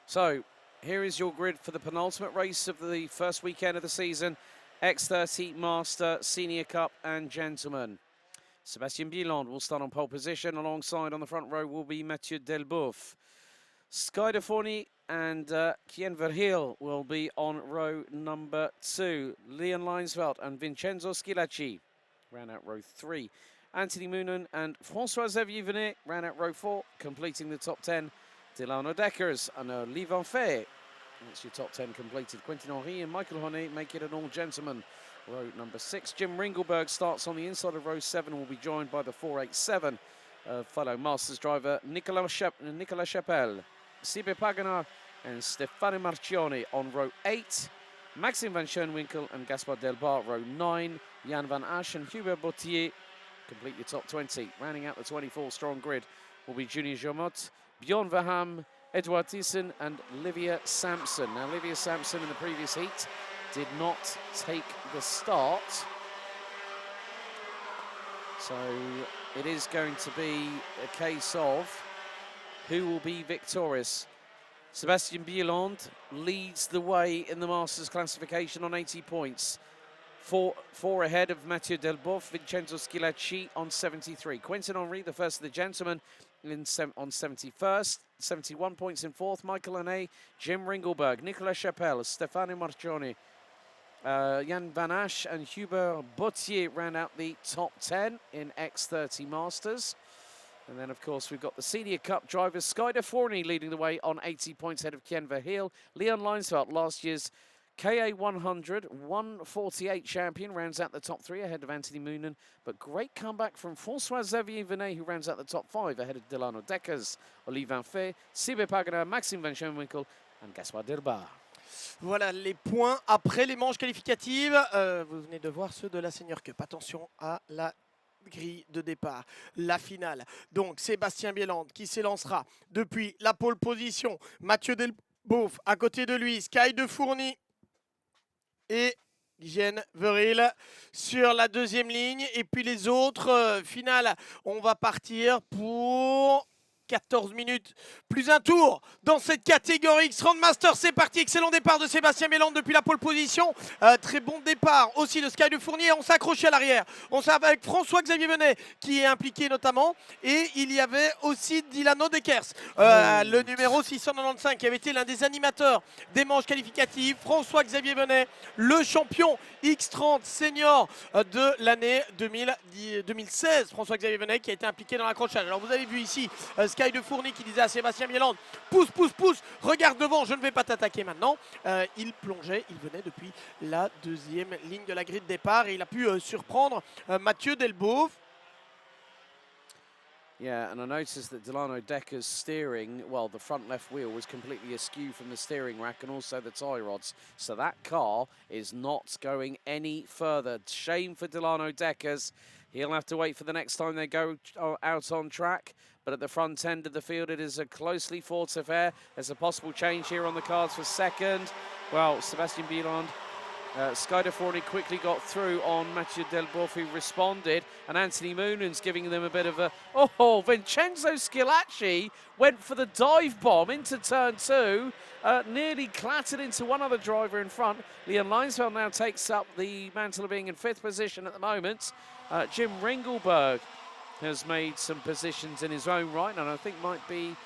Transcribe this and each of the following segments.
So, here is your grid for the penultimate race of the first weekend of the season. X30 Master, Senior Cup and Gentleman. Sébastien Bieland will start on pole position. Alongside on the front row will be Mathieu Delboeuf. Sky de Forny and Kien Verheul will be on row number 2. Leon Leinsveld and Vincenzo Schilacci ran out row 3. Anthony Moonen and François-Xavier Venet ran out row 4, completing the top 10. Delano Deckers and Olivier Van Fay. That's your top 10 completed. Quentin Henry and Michael Honey make it an all-gentleman. Row number 6. Jim Ringelberg starts on the inside of row 7 and will be joined by the 487 fellow Masters driver Nicolas Chapelle. Sibe Paganar and Stefano Marchioni on row 8. Maxime van Schoenwinkel and Gaspard Delbar row 9. Jan van Asch and Hubert Bautier complete your top 20. Rounding out the 24-strong grid will be Junior Jomot, Bjorn Verham, Edouard Thyssen and Livia Sampson. Now, Livia Sampson in the previous heat did not take the start. So it is going to be a case of who will be victorious. Sébastien Bieland leads the way in the Masters classification on 80 points. Four ahead of Mathieu Delboeuf, Vincenzo Schilacci on 73. Quentin Henry, the first of the gentlemen, on 71st, 71 points in 4th. Michael Hane, Jim Ringelberg, Nicolas Chapelle, Stefano Marchioni, Jan van Asch and Hubert Bautier ran out the top 10 in X30 Masters. And then, of course, we've got the Senior Cup drivers. Sky de Forny leading the way on 80 points ahead of Kien Verheul. Leon Leinsveld, last year's KA 100, 148 champion, rounds out the top 3 ahead of Anthony Moonen. But great comeback from François-Xavier Venet, who rounds out the top 5 ahead of Delano Deckers, Olivier Van Fay, Sibe Paganar, Maxime van Schoenwinkel and Gaspard Delbar. Voilà les points après les manches qualificatives. Vous venez de voir ceux de la Senior Cup. Attention à la grille de départ, la finale. Donc Sébastien Bieland qui s'élancera depuis la pole position. Mathieu Delboeuf à côté de lui, Sky de Fourny et Kien Verheul sur la deuxième ligne. Et puis les autres, finale, on va partir pour 14 minutes, plus un tour dans cette catégorie X30 Master. C'est parti, excellent départ de Sébastien Bieland depuis la pole position. Très bon départ aussi de Sky de Fournier. On s'accroche à l'arrière. On s'est avec François-Xavier Venet qui est impliqué notamment. Et il y avait aussi Dilano Deckers, le numéro 695 qui avait été l'un des animateurs des manches qualificatives. François-Xavier Venet, le champion X30 senior de l'année 2016. François-Xavier Venet qui a été impliqué dans l'accrochage. Alors vous avez vu ici Sky de Fourny qui disait à Sébastien Bieland, pousse, pousse, pousse, regarde devant, je ne vais pas t'attaquer maintenant. Il plongeait, il venait depuis la deuxième ligne de la grille de départ et il a pu surprendre Mathieu Delboeuf. Yeah, and I noticed that Delano Decker's steering, well, the front left wheel was completely askew from the steering rack and also the tie rods. So that car is not going any further. Shame for Delano Deckers. He'll have to wait for the next time they go out on track. But at the front end of the field, it is a closely fought affair. There's a possible change here on the cards for second. Well, Sébastien Bieland, Sky de Forny quickly got through on Mathieu Delboeuf, who responded. And Anthony Moonen's giving them a bit of a... Oh, Vincenzo Schilacci went for the dive bomb into turn 2. Nearly clattered into one other driver in front. Leon Leinsveld now takes up the mantle of being in 5th position at the moment. Jim Ringelberg has made some positions in his own right, and I think might be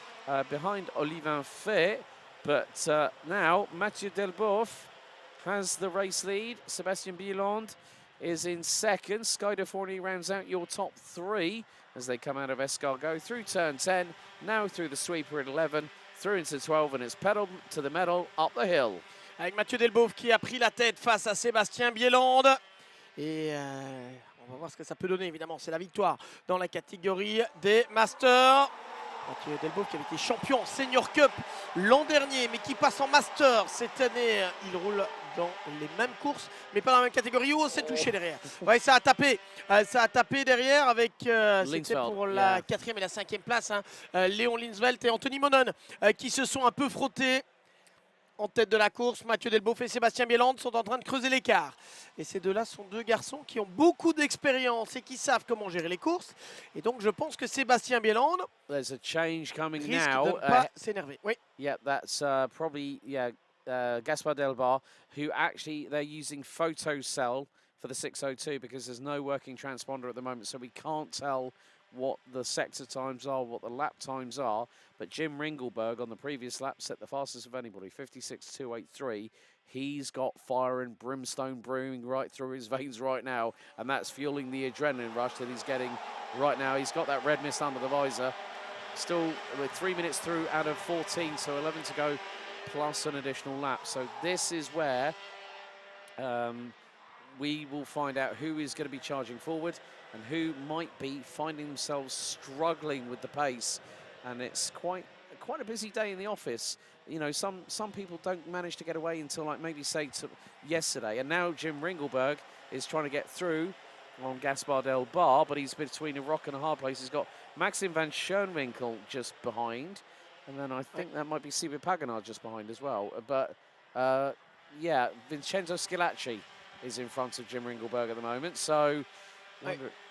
behind Olivier Van Fay. But now Mathieu Delboeuf has the race lead. Sébastien Bieland is in second. Sky de Forny rounds out your top 3 as they come out of Escargot through turn 10, now through the sweeper at 11, through into 12, and it's pedal to the metal up the hill. Avec Mathieu Delboeuf qui a pris la tête face à Sébastien Bieland. Et on va voir ce que ça peut donner, évidemment. C'est la victoire dans la catégorie des Masters. Mathieu Delboeuf qui avait été champion Senior Cup l'an dernier, mais qui passe en Master cette année. Il roule dans les mêmes courses, mais pas dans la même catégorie. Oh, c'est touché derrière. Ouais, ça a tapé derrière avec, c'était pour la 4e et la 5e place, hein, Léon Linsveld et Anthony Moonen qui se sont un peu frottés. en tête de la course. Mathieu Delboeuf et Sébastien Bielande sont en train de creuser l'écart. Et ces deux-là sont deux garçons qui ont beaucoup d'expérience et qui savent comment gérer les courses. Et donc, je pense que Sébastien Bielande There's a change coming risque now. de ne pas s'énerver. Oui. Yeah, that's probably Gaspar Delbar, who actually they're using photocell for the 602 because there's no working transponder at the moment, so we can't tell what the sector times are, what the lap times are. But Jim Ringelberg on the previous lap set the fastest of anybody, 56.283. He's got fire and brimstone brewing right through his veins right now, and that's fueling the adrenaline rush that he's getting right now. He's got that red mist under the visor. Still with 3 minutes through out of 14, so 11 to go, plus an additional lap. So this is where we will find out who is going to be charging forward and who might be finding themselves struggling with the pace. And it's quite a busy day in the office. You know, some people don't manage to get away until like maybe say to yesterday. And now Jim Ringelberg is trying to get through on Gaspar Del Bar, but he's between a rock and a hard place. He's got Maxim van Schoenwinkel just behind, and then I think that might be Sibyl Paganard just behind as well. But yeah, Vincenzo Schilacci is in front of Jim Ringelberg at the moment. So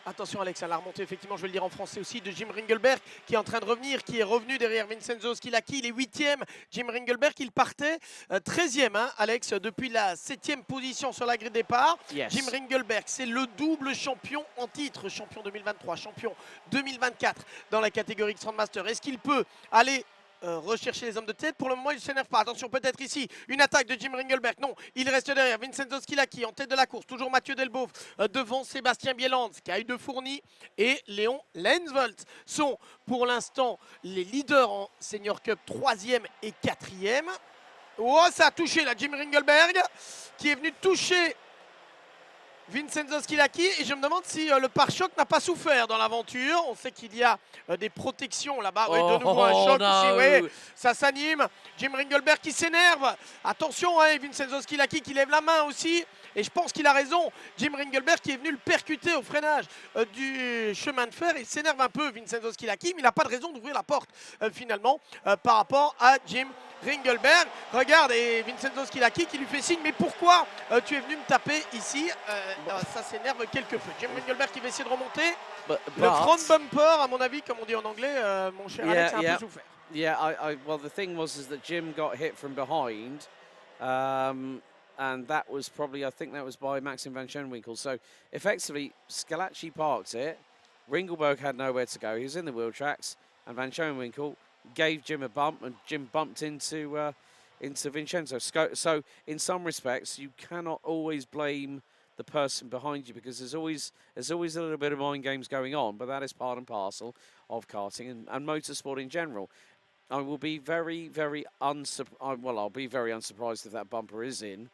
attention Alex, à la remontée, effectivement, je vais le dire en français aussi, de Jim Ringelberg qui est en train de revenir, qui est revenu derrière Vincenzo Schilacci. Il est 8e. Jim Ringelberg, il partait 13e, hein, Alex, depuis la 7e position sur la grille de départ. Yes. Jim Ringelberg, c'est le double champion en titre, champion 2023, champion 2024 dans la catégorie X30 Master. Est-ce qu'il peut aller rechercher les hommes de tête? Pour le moment, il ne s'énerve pas. Attention, peut-être ici, une attaque de Jim Ringelberg. Non, il reste derrière. Vincenzo Schilacci en tête de la course. Toujours Mathieu Delboeuf devant Sébastien Bielande, Sky de Fourny et Léon Lensvold sont pour l'instant les leaders en Senior Cup 3e et 4e. Oh, ça a touché là, Jim Ringelberg qui est venu toucher Vincenzo Schilacci, et je me demande si le pare-choc n'a pas souffert dans l'aventure. On sait qu'il y a des protections là-bas. Oui, de nouveau un choc ici. Oui, ça s'anime. Jim Ringelberg qui s'énerve. Attention, hein, Vincenzo Schilacci qui lève la main aussi. Et je pense qu'il a raison. Jim Ringelberg qui est venu le percuter au freinage du chemin de fer. Il s'énerve un peu, Vincenzo Schilacci, mais il n'a pas de raison d'ouvrir la porte finalement par rapport à Jim Ringelberg. Regarde, et Vincenzo Schilacci qui lui fait signe, mais pourquoi tu es venu me taper ici? Ça s'énerve quelque peu. Jim Ringelberg qui va essayer de remonter. Le front bumper, à mon avis, comme on dit en anglais, mon cher Alex, a un peu souffert. Yeah, well, the thing was that Jim got hit from behind, and that was probably, I think that was by Maxim van Schoenwinkel. So effectively, Schilacci parked it. Ringelberg had nowhere to go. He was in the wheel tracks, and van Schoenwinkel gave Jim a bump, and Jim bumped into Vincenzo. So in some respects, you cannot always blame the person behind you because there's always a little bit of mind games going on, but that is part and parcel of karting and motorsport in general. I will be very I'll be very unsurprised if that bumper is in,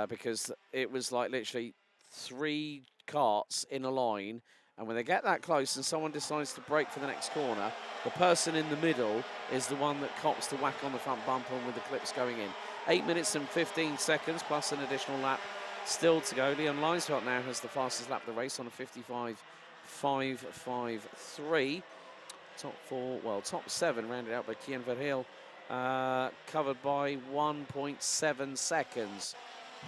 because it was like literally 3 karts in a line, and when they get that close and someone decides to brake for the next corner, the person in the middle is the one that cops the whack on the front bumper with the clips going in. 8 minutes and 15 seconds plus an additional lap still to go. Leon Lensvold now has the fastest lap of the race on a 55.553. Top 4, well, top 7 rounded out by Kian Verheul, covered by 1.7 seconds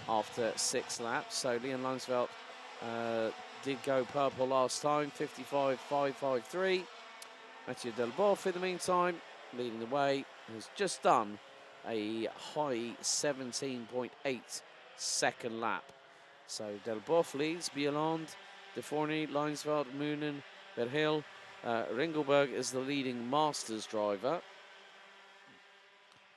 after 6 laps. So Leon Lensvold did go purple last time, 55.553. Mathieu Delboeuf in the meantime, leading the way, has just done a high 17.8 second lap. So Delboeuf leads, Bielande, De Fourny, Lensvold, Moonen, Verheul. Ringelberg is the leading Masters driver.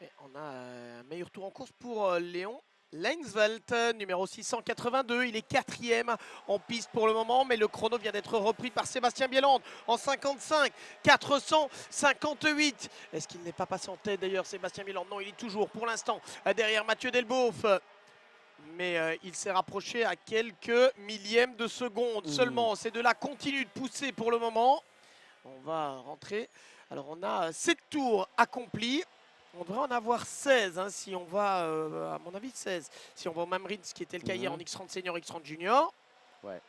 Et on a un meilleur tour en course pour Léon Lensvold, numéro 682. Il est 4e en piste pour le moment, mais le chrono vient d'être repris par Sébastien Bielande en 55.458. Est-ce qu'il n'est pas passé en tête d'ailleurs, Sébastien Bielande? Non, il est toujours pour l'instant derrière Mathieu Delboeuf. Mais il s'est rapproché à quelques millièmes de seconde seulement. Ces deux-là continuent de pousser pour le moment. On va rentrer. Alors on a 7 tours accomplis. On devrait en avoir 16 hein, si on va, à mon avis 16, si on va au même rythme, ce qui était le cas hier en X30 Senior, X30 Junior. Ouais.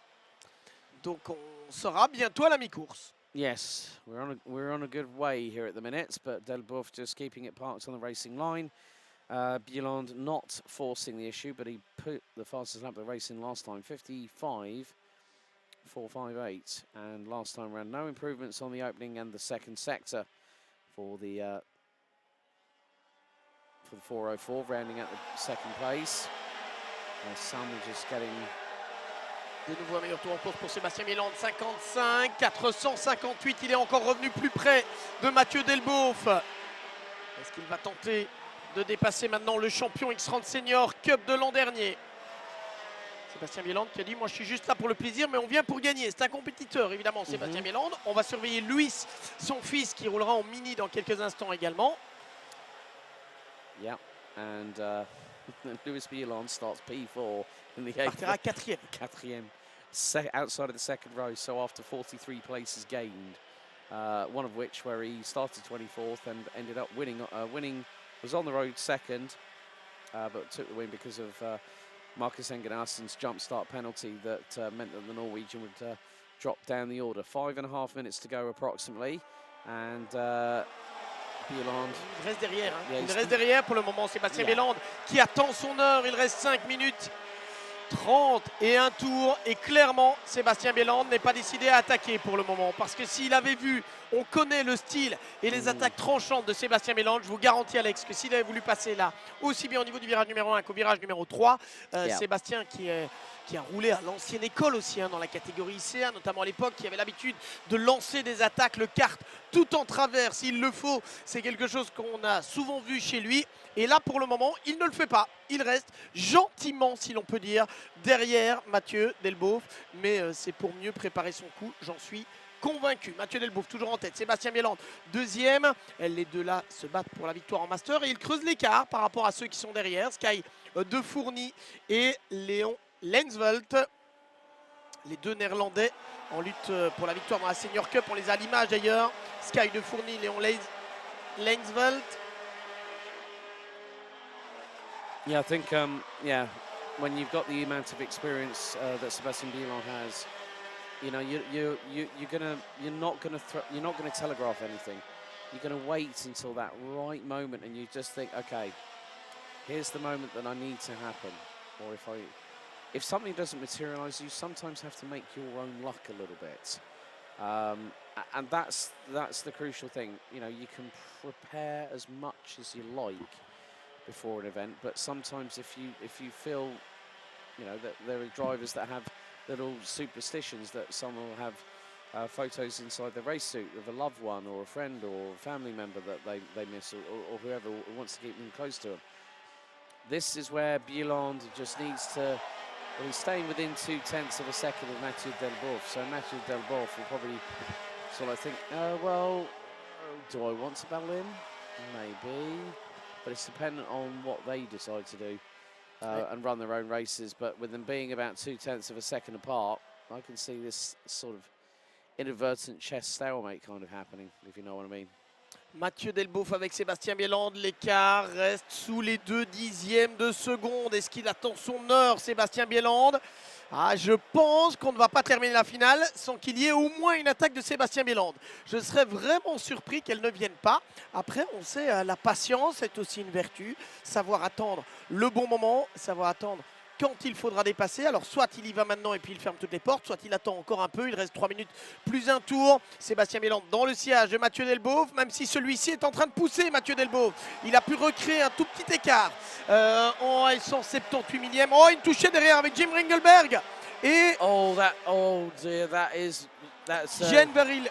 Donc on sera bientôt à la mi-course. Yes, we're on a good way here at the minute, but Delboeuf just keeping it parked on the racing line. Bieland not forcing the issue, but he put the fastest lap of the race in last time, 55.458. And last time around, no improvements on the opening and the second sector for the 404, rounding out the second place. Some are just getting... De nouveau un meilleur tour en course pour Sébastien Bieland, 55, 458, il est encore revenu plus près de Mathieu Delboeuf. Est-ce qu'il va tenter de dépasser maintenant le champion X30 Senior Cup de l'an dernier? Sébastien Bieland qui a dit, moi je suis juste là pour le plaisir, mais on vient pour gagner. C'est un compétiteur évidemment, Sébastien Bieland. On va surveiller Luis, son fils, qui roulera en mini dans quelques instants également. Yeah, and Luis Bieland starts P4 in the partira quatrième. Outside of the second row, so after 43 places gained, one of which where he started 24th and ended up winning. Was on the road second, but took the win because of Marcus Engenassen's jump start penalty that meant that the Norwegian would drop down the order. 5.5 minutes to go approximately, and Bieland. Il reste derrière, hein. Il reste derrière pour le moment, Sébastien Bieland qui attend son heure. Il reste 5 minutes 30 et un tour, et clairement Sébastien Bieland n'est pas décidé à attaquer pour le moment, parce que s'il avait vu, on connaît le style et les attaques tranchantes de Sébastien Bieland, je vous garantis Alex que s'il avait voulu passer là, aussi bien au niveau du virage numéro 1 qu'au virage numéro 3, Sébastien qui a roulé à l'ancienne école aussi, hein, dans la catégorie ICA, notamment à l'époque, qui avait l'habitude de lancer des attaques, le kart tout en travers s'il le faut, c'est quelque chose qu'on a souvent vu chez lui, et là pour le moment il ne le fait pas, il reste gentiment, si l'on peut dire, derrière Mathieu Delboeuf, mais c'est pour mieux préparer son coup, j'en suis convaincu. Mathieu Delboeuf toujours en tête, Sébastien Bieland deuxième, les deux là se battent pour la victoire en master et ils creusent l'écart par rapport à ceux qui sont derrière, Sky de Fourny et Léon Lensvelt, les deux néerlandais en lutte pour la victoire dans la Senior Cup. On les a à l'image d'ailleurs, Sky de Fourny, Léon Lensvelt. Yeah, I think when you've got the amount of experience that Sebastian Bieland has, you know, you're not gonna telegraph anything. You're gonna wait until that right moment, and you just think, okay, here's the moment that I need to happen. Or if something doesn't materialize, you sometimes have to make your own luck a little bit, and that's the crucial thing. You know, you can prepare as much as you like before an event, but sometimes if you feel, you know, that there are drivers that have little superstitions, that some will have photos inside the race suit of a loved one or a friend or a family member that they miss, or whoever wants to keep them close to them. This is where Bieland just needs to, well, he's staying within 0.2 of a second of Mathieu Delboeuf, so Mathieu Delboeuf will probably sort of think, well, do I want to battle him? Maybe. But it's dependent on what they decide to do and run their own races. But with them being about 0.2 of a second apart, I can see this sort of inadvertent chess stalemate kind of happening, if you know what I mean. Mathieu Delboeuf avec Sébastien Bieland, l'écart reste sous les 2 dixièmes de seconde. Est-ce qu'il attend son heure, Sébastien Bieland? Je pense qu'on ne va pas terminer la finale sans qu'il y ait au moins une attaque de Sébastien Bieland. Je serais vraiment surpris qu'elle ne vienne pas. Après, on sait, la patience est aussi une vertu. Savoir attendre le bon moment, savoir attendre quand il faudra dépasser. Alors soit il y va maintenant et puis il ferme toutes les portes, soit il attend encore un peu. Il reste 3 minutes plus un tour. Sébastien Bieland dans le sillage de Mathieu Delboeuf, même si celui-ci est en train de pousser Mathieu Delboeuf. Il a pu recréer un tout petit écart en 178 millième. Oh, une touchée derrière avec Jim Ringelberg. Et Jean Veril.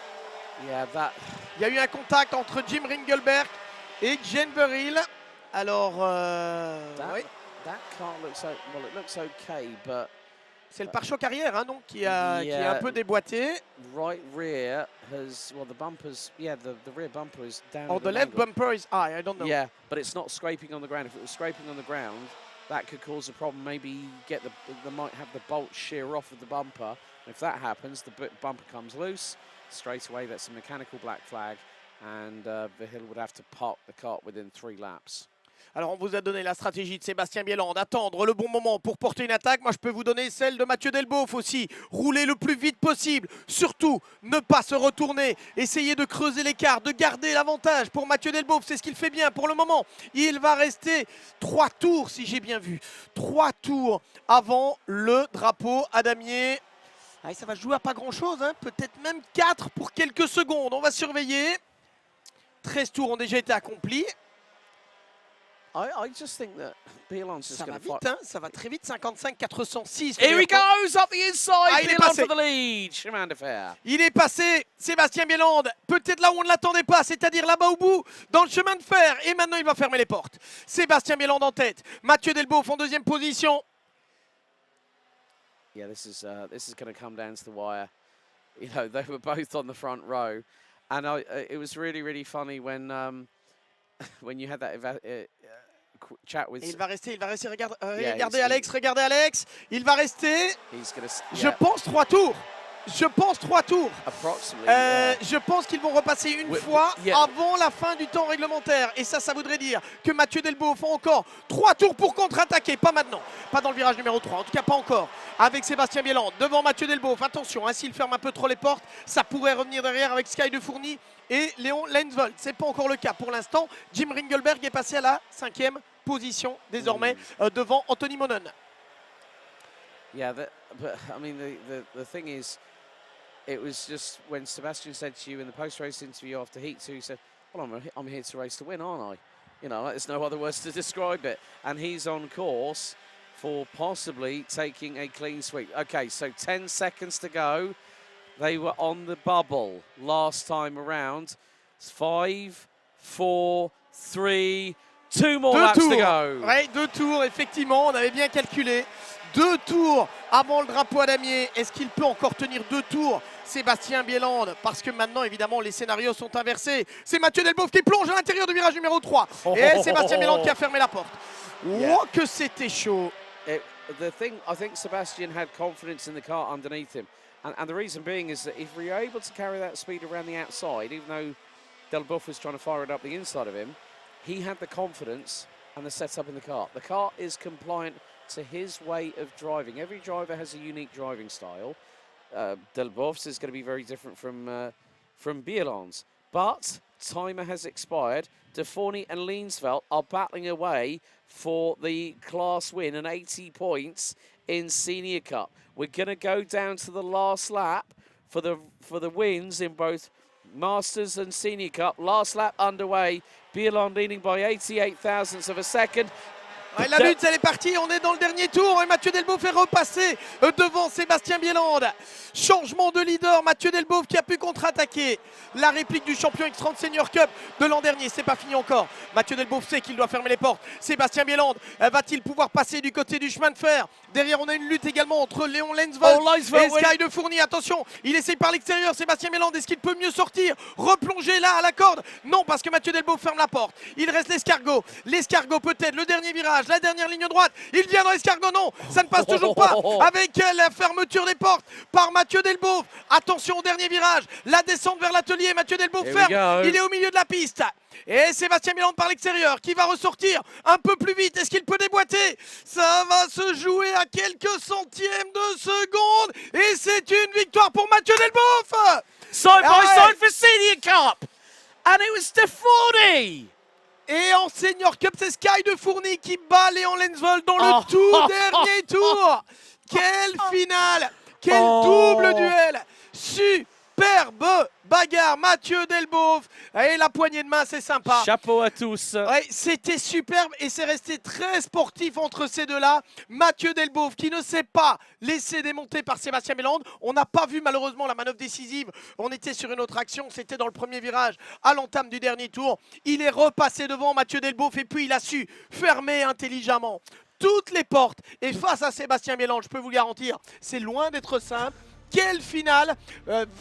Yeah, il y a eu un contact entre Jim Ringelberg et Jean Veril. Alors, oui. That car looks like, well, it looks okay, but c'est le pare-choc arrière, hein, donc qui est un peu déboîté. Right rear has, well, the bumpers, the rear bumper is down. Oh, the left bumper is high. I don't know. Yeah, but it's not scraping on the ground. If it was scraping on the ground, that could cause a problem. Maybe they might have the bolt shear off of the bumper. And if that happens, the bumper comes loose straight away. That's a mechanical black flag, and Verhill would have to park the kart within 3 laps. Alors, on vous a donné la stratégie de Sébastien Bielland, attendre le bon moment pour porter une attaque. Moi, je peux vous donner celle de Mathieu Delboeuf aussi. Rouler le plus vite possible. Surtout, ne pas se retourner. Essayer de creuser l'écart, de garder l'avantage pour Mathieu Delboeuf. C'est ce qu'il fait bien pour le moment. Il va rester 3 tours, si j'ai bien vu. 3 tours avant le drapeau à damier. Ah, ça va jouer à pas grand-chose, hein. Peut-être même 4 pour quelques secondes. On va surveiller. 13 tours ont déjà été accomplis. I just think that Bieland's just Ça va going to vite, hein, ça va très vite. 55-406. Here he goes up the inside. Ah, il est Bieland passé. for the lead. Chemin de fer. Il est passé, Sébastien Bielland, peut-être là où on ne l'attendait pas, c'est-à-dire là-bas au bout, dans le chemin de fer. Et maintenant, il va fermer les portes. Sébastien Bielland en tête. Mathieu Delboeuf en deuxième position. Yeah, this is going to come down to the wire. You know, they were both on the front row, and it was really funny when when you had that chat with. Et il va rester, regarde, Yeah, regardez Alex, il va rester, He's going to. je pense 3 tours. Je pense 3 tours. Approximately. Yeah. Je pense qu'ils vont repasser une fois avant la fin du temps réglementaire. Et ça voudrait dire que Mathieu Delboeuf a encore 3 tours pour contre-attaquer. Pas maintenant, pas dans le virage numéro 3, en tout cas pas encore. Avec Sébastien Bielland devant Mathieu Delboeuf. Attention, hein, s'il ferme un peu trop les portes, ça pourrait revenir derrière avec Sky de Fourny et Léon Lensvold. C'est pas encore le cas pour l'instant. Jim Ringelberg est passé à la 5e position désormais devant Anthony Monon. Yeah, but I mean the thing is, it was just when Sebastian said to you in the post-race interview after Heat 2, he said, well, I'm here to race to win, aren't I? You know, there's no other words to describe it. And he's on course for possibly taking a clean sweep. Okay, so 10 seconds to go. They were on the bubble last time around. It's 5, 4, 3, 2 more laps to go. Oui, 2 tours, effectivement, on avait bien calculé. 2 tours avant le drapeau à damier. Est-ce qu'il peut encore tenir 2 tours, Sébastien Bielland? Parce que maintenant, évidemment, les scénarios sont inversés. C'est Mathieu Delboeuf qui plonge à l'intérieur du virage numéro 3. Et Sébastien Bielland qui a fermé la porte. Oh, que c'était chaud. The thing, I think Sebastian had confidence in the car underneath him. And the reason being is that if we were able to carry that speed around the outside, even though Delboeuf was trying to fire it up the inside of him, he had the confidence and the setup in the car. The car is compliant to his way of driving. Every driver has a unique driving style. Delboeuf's is going to be very different from Bieland's. But timer has expired. De Fourny and Lensvold are battling away for the class win and 80 points in Senior Cup.'re going to go down to the last lap for the wins in both Masters and Senior Cup. Last lap underway. Bieland leading by 88 thousandths of a second. Ouais, la lutte, elle est partie, on est dans le dernier tour et Mathieu Delboeuf est repassé devant Sébastien Bielland. Changement de leader, Mathieu Delboeuf qui a pu contre-attaquer. La réplique du champion X30 Senior Cup de l'an dernier, c'est pas fini encore. Mathieu Delboeuf sait qu'il doit fermer les portes. Sébastien Bielland va-t-il pouvoir passer du côté du chemin de fer? Derrière, on a une lutte également entre Léon Lensvold et Sky de Fourny. Attention, il essaye par l'extérieur, Sébastien Bielland, est-ce qu'il peut mieux sortir? Replonger là à la corde? Non, parce que Mathieu Delboeuf ferme la porte. Il reste l'escargot. L'escargot peut-être, le dernier virage. La dernière ligne droite, il vient dans l'escargot, non, ça ne passe toujours pas avec la fermeture des portes par Mathieu Delboeuf. Attention au dernier virage, la descente vers l'atelier, Mathieu Delboeuf ferme, il est au milieu de la piste. Et Sébastien Bielland par l'extérieur qui va ressortir un peu plus vite. Est-ce qu'il peut déboîter? Ça va se jouer à quelques centièmes de seconde et c'est une victoire pour Mathieu Delboeuf. Side by side for Senior Cup. And it was De Fourny. Et en Senior Cup, c'est Sky de Fourny qui bat Léon Lensvold dans le tout dernier tour. Quelle finale, quel double duel. Superbe bagarre, Mathieu Delboeuf. Et la poignée de main, c'est sympa. Chapeau à tous. Ouais, c'était superbe et c'est resté très sportif entre ces deux-là. Mathieu Delboeuf qui ne s'est pas laissé démonter par Sébastien Bielland. On n'a pas vu malheureusement la manœuvre décisive. On était sur une autre action, c'était dans le premier virage à l'entame du dernier tour. Il est repassé devant Mathieu Delboeuf et puis il a su fermer intelligemment toutes les portes. Et face à Sébastien Bielland, je peux vous garantir, c'est loin d'être simple. Quelle finale,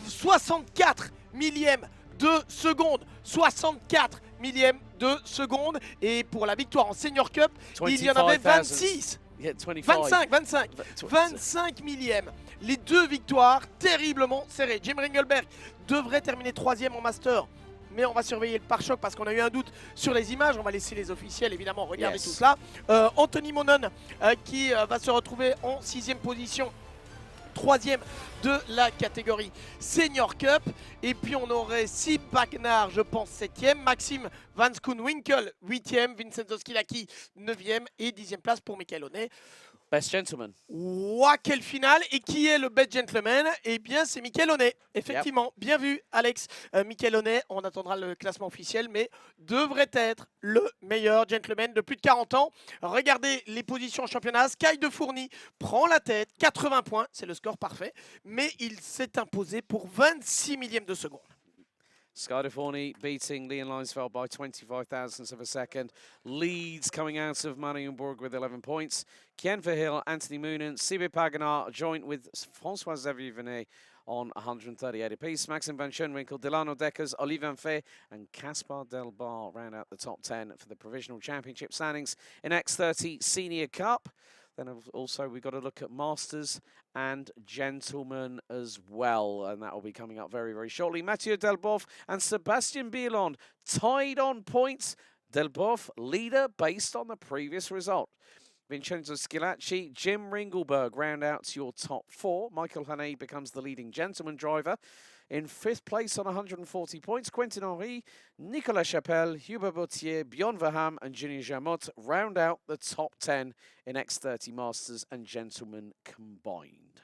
64 millièmes de seconde, 64 millièmes de seconde. Et pour la victoire en Senior Cup, il y en avait 26. 25 millièmes. Les deux victoires terriblement serrées. Jim Ringelberg devrait terminer 3e en Master, mais on va surveiller le pare-choc parce qu'on a eu un doute sur les images. On va laisser les officiels évidemment regarder Yes. tout cela. Anthony Monon qui va se retrouver en 6e position, 3e de la catégorie Senior Cup. Et puis on aurait Sib Bagnar, je pense, 7e. Maxime Van Schoonwinkel, 8e. Vincenzo Skilaki, 9e. Et 10e place pour Michael Honnet. Best gentleman. Ouah, quelle finale! Et qui est le best gentleman? Eh bien, c'est Michael Honnet. Effectivement, bien vu, Alex. Michael Honnet, on attendra le classement officiel, mais devrait être le meilleur gentleman de plus de 40 ans. Regardez les positions en championnat. Sky de Fourny prend la tête, 80 points, c'est le score parfait, mais il s'est imposé pour 26 millièmes de seconde. Sky de Forney beating Leon Linesfeld by 25 thousandths of a second. Leads coming out of Mariembourg with 11 points. Kien Verhill, Anthony Moonen, Sibe Paganar joint with François Xavier Venet on 138 apiece. Maxim Van Schoenwinkel, Delano Deckers, Olivier Van Fee and Caspar Delbar round out the top 10 for the Provisional Championship standings in X30 Senior Cup. Then also we've got to look at Masters and Gentlemen as well. And that will be coming up very, very shortly. Mathieu Delboeuf and Sebastian Bielond tied on points. Delboeuf leader based on the previous result. Vincenzo Schilacci, Jim Ringelberg round out to your top 4. Michael Hane becomes the leading gentleman driver. In 5th place on 140 points, Quentin Henry, Nicolas Chapelle, Hubert Bautier, Bjorn Verham and Junior Jamot round out the top 10 in X30 Masters and Gentlemen combined.